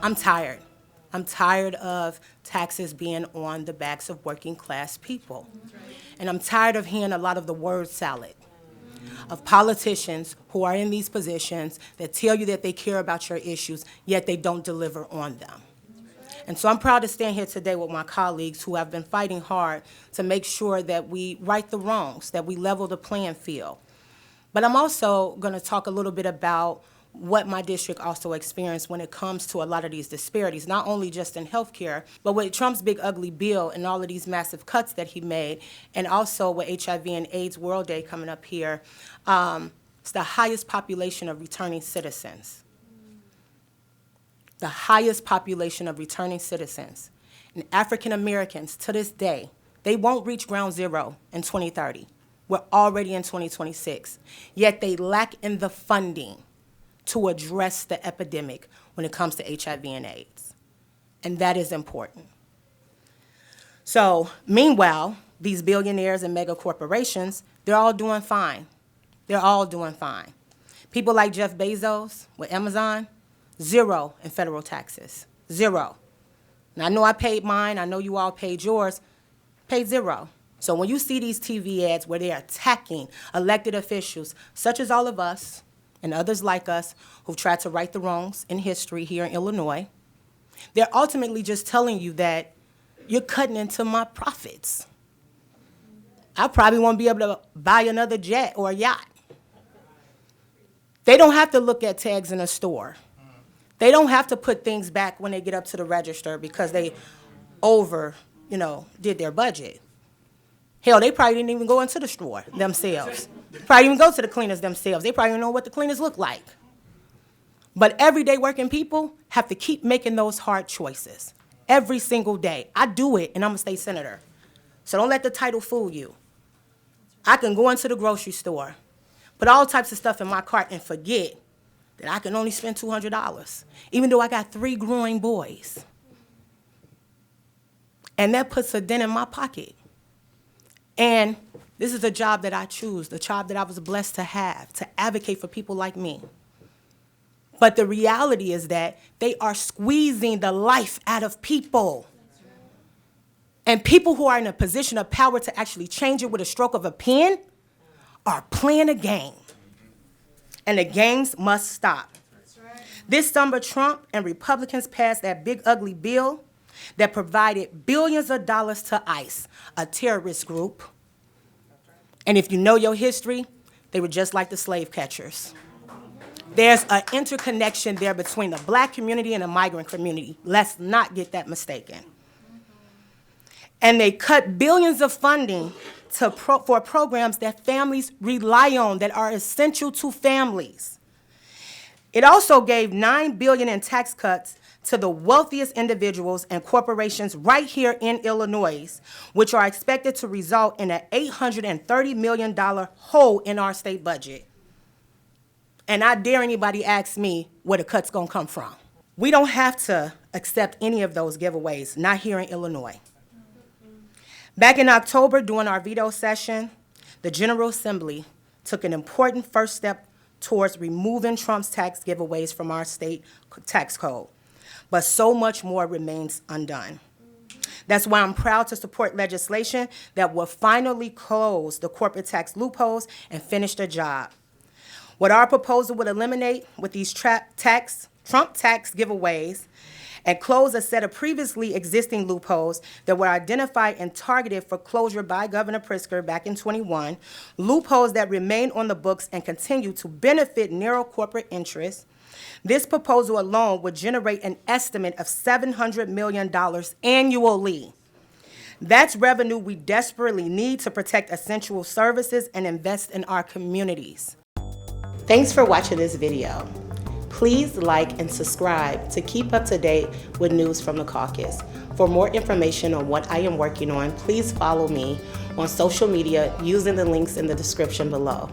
I'm tired. I'm tired of taxes being on the backs of working class people. And I'm tired of hearing a lot of the word salad of politicians who are in these positions that tell you that they care about your issues, yet they don't deliver on them. And so I'm proud to stand here today with my colleagues who have been fighting hard to make sure that we right the wrongs, that we level the playing field. But I'm also going to talk a little bit about what my district also experienced when it comes to a lot of these disparities, not only just in healthcare, but with Trump's big ugly bill and all of these massive cuts that he made, and also with HIV and AIDS World Day coming up here. It's the highest population of returning citizens. The highest population of returning citizens. And African Americans, to this day, they won't reach ground zero in 2030. We're already in 2026. Yet they lack in the funding to address the epidemic when it comes to HIV and AIDS. And that is important. So, meanwhile, these billionaires and mega corporations, they're all doing fine. They're all doing fine. People like Jeff Bezos with Amazon, 0 in federal taxes, 0. Now, I know I paid mine, I know you all paid yours, paid 0. So when you see these TV ads where they're attacking elected officials, such as all of us, and others like us who've tried to right the wrongs in history here in Illinois, they're ultimately just telling you that you're cutting into my profits. I probably won't be able to buy another jet or a yacht. They don't have to look at tags in a store. They don't have to put things back when they get up to the register because they did their budget. Hell, they probably didn't even go into the store themselves. Probably even go to the cleaners themselves. They probably don't know what the cleaners look like. But everyday working people have to keep making those hard choices every single day. I do it, and I'm a state senator. So don't let the title fool you. I can go into the grocery store, put all types of stuff in my cart, and forget that I can only spend $200, even though I got 3 growing boys. And that puts a dent in my pocket. And this is a job that I choose, the job that I was blessed to have, to advocate for people like me. But the reality is that they are squeezing the life out of people. And people who are in a position of power to actually change it with a stroke of a pen are playing a game. And the games must stop. This summer, Trump and Republicans passed that big ugly bill that provided billions of dollars to ICE, a terrorist group. And if you know your history, they were just like the slave catchers. There's an interconnection there between the black community and the migrant community. Let's not get that mistaken. And they cut billions of funding for programs that families rely on, that are essential to families. It also gave $9 billion in tax cuts to the wealthiest individuals and corporations right here in Illinois, which are expected to result in an $830 million hole in our state budget. And I dare anybody ask me where the cut's gonna come from. We don't have to accept any of those giveaways, not here in Illinois. Back in October, during our veto session, the General Assembly took an important first step towards removing Trump's tax giveaways from our state tax code. But so much more remains undone. That's why I'm proud to support legislation that will finally close the corporate tax loopholes and finish the job. What our proposal would eliminate with these Trump tax giveaways and close a set of previously existing loopholes that were identified and targeted for closure by Governor Pritzker back in 21, loopholes that remain on the books and continue to benefit narrow corporate interests. This proposal alone would generate an estimate of $700 million annually. That's revenue we desperately need to protect essential services and invest in our communities. Thanks for watching this video. Please like and subscribe to keep up to date with news from the caucus. For more information on what I am working on, please follow me on social media using the links in the description below.